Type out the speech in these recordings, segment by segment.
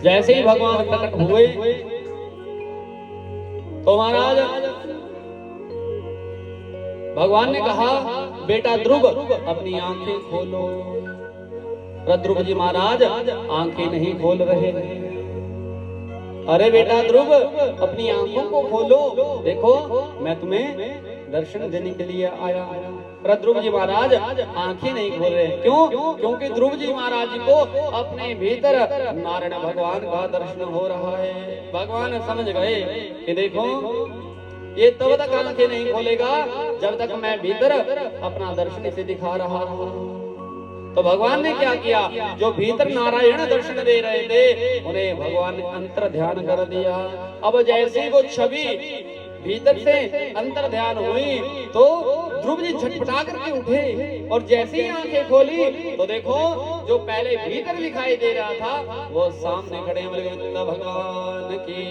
जैसे ही भगवान प्रकट हुए तो महाराज भगवान ने कहा, बेटा ध्रुव अपनी आंखें खोलो। ध्रुव जी महाराज आंखें नहीं खोल रहे। अरे बेटा ध्रुव अपनी आंखों को खोलो, देखो मैं तुम्हें दर्शन देने के लिए आया। ध्रुव जी महाराज आंखें नहीं खोल रहे। क्यों? क्योंकि ध्रुव जी महाराज जी को अपने भीतर नारायण भगवान का दर्शन हो रहा है। भगवान समझ गए कि देखो ये तब तक आंखें नहीं खोलेगा जब तक मैं भीतर अपना दर्शन इसे दिखा रहा हूं। तो भगवान ने क्या किया, जो भीतर नारायण दर्शन दे रहे थे उन्हें भगवान ने अंतर ध्यान कर दिया। अब जैसे वो छवि भीतर से अंतर ध्यान हुई तो ध्रुव जी झटपटा करके उठे और जैसे ही आंखें खोली तो देखो जो पहले भीतर दिखाई दे रहा था वो सामने खड़े भगवान की।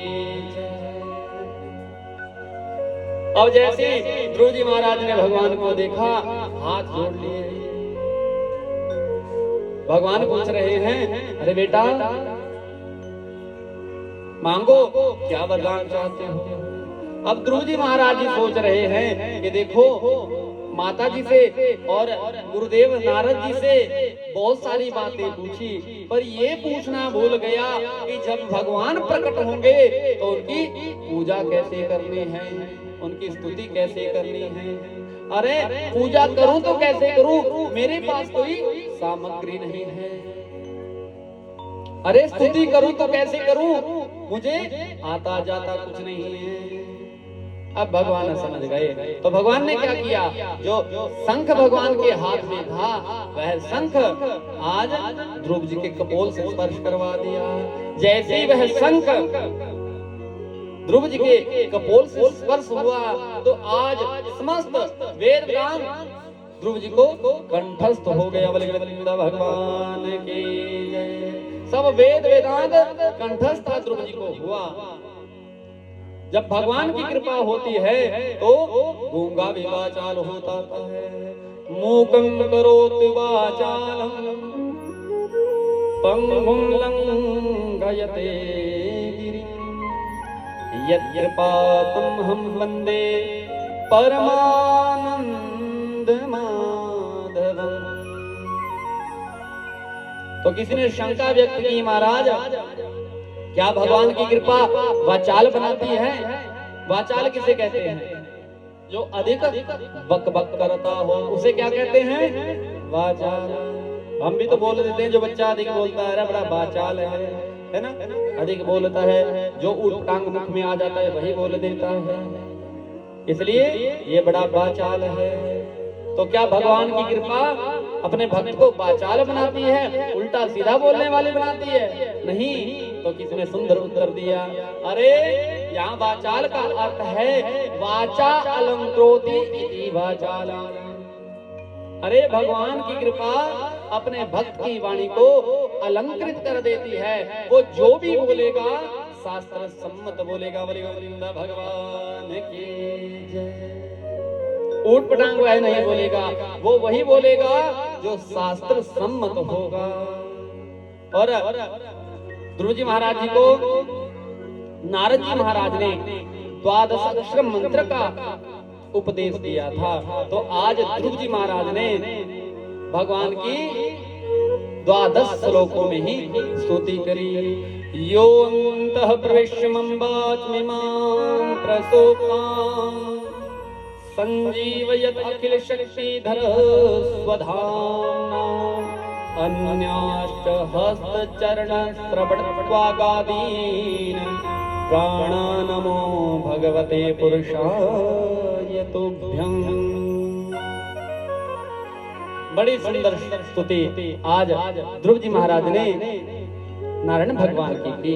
अब जैसे ध्रुव जी महाराज ने भगवान को देखा, हाथ जोड़ लिए। भगवान पूछ रहे हैं, अरे बेटा मांगो क्या वरदान चाहते हो। अब ध्रुव जी महाराज जी सोच रहे हैं कि देखो माता जी से और गुरुदेव नारद जी से बहुत सारी बातें पूछी, पर ये पूछना भूल गया कि जब भगवान प्रकट होंगे तो उनकी पूजा कैसे करनी है, उनकी स्तुति कैसे करनी है। अरे पूजा करूं तो कैसे करूं, मेरे पास कोई सामग्री नहीं है। अरे स्तुति करूं तो कैसे करूं, मुझे आता जाता कुछ नहीं है। अब भगवान समझ गए तो भगवान ने क्या किया, जो शंख भगवान के हाथ में था वह शंख आज ध्रुव जी के कपोल से स्पर्श करवा दिया। जैसे ही वह शंख ध्रुव जी के कपोल से स्पर्श हुआ तो आज समस्त वेद ज्ञान ध्रुव जी को कंठस्थ हो गया। भगवान की जय। सब वेद वेदांत कंठस्थ ध्रुव जी को हुआ। जब भगवान की कृपा होती है तो गूंगा भी वाचाल होता है। मूकं करोति वाचालं पंगुं लंघयते गिरिं यत्कृपातं हम वंदे परमानंद माधवम्। तो किसी ने शंका व्यक्त की, महाराज क्या भगवान की कृपा वाचाल बनाती है? वाचाल किसे कहते हैं? जो अधिक बक बक करता हो उसे क्या कहते हैं? वाचाल। हम भी तो बोल देते हैं, जो बच्चा अधिक बोलता है बड़ा वाचाल है ना, अधिक बोलता है। जो उठ टांग मुख में आ जाता है वही बोल देता है, इसलिए ये बड़ा वाचाल है। तो क्या भगवान की कृपा अपने भक्त को वाचाल बनाती है, उल्टा सीधा बोलने वाले बनाती है? नहीं। तो किसी ने सुंदर उत्तर दिया, अरे यहाँ वाचाल का अर्थ है वाचा अलंकृति इति वाचाला। अरे भगवान की कृपा अपने भक्त की वाणी को अलंकृत कर देती है। वो जो भी बोलेगा शास्त्र सम्मत बोलेगा। भगवान की जय। ऊट पटांग वह नहीं बोलेगा, वो वही बोलेगा जो शास्त्र सम्मत होगा। और ध्रुव जी महाराज जी को नारद जी महाराज ने 12 अक्षर मंत्र का उपदेश दिया था। तो आज ध्रुव जी महाराज ने भगवान की 12 श्लोकों में ही स्तुति करी। योऽन्तः प्रविश्य मम वाचमिमां प्रसोपां संजीवयत अखिल शक्तिधर स्वधाम्ना अन्याश्च हस्तचरण श्रवणत्वागादीन् प्राणानमो भगवते पुरुषाय तुभ्यं। बड़ी सुंदर स्तुति आज ध्रुव जी महाराज ने नारायण भगवान की।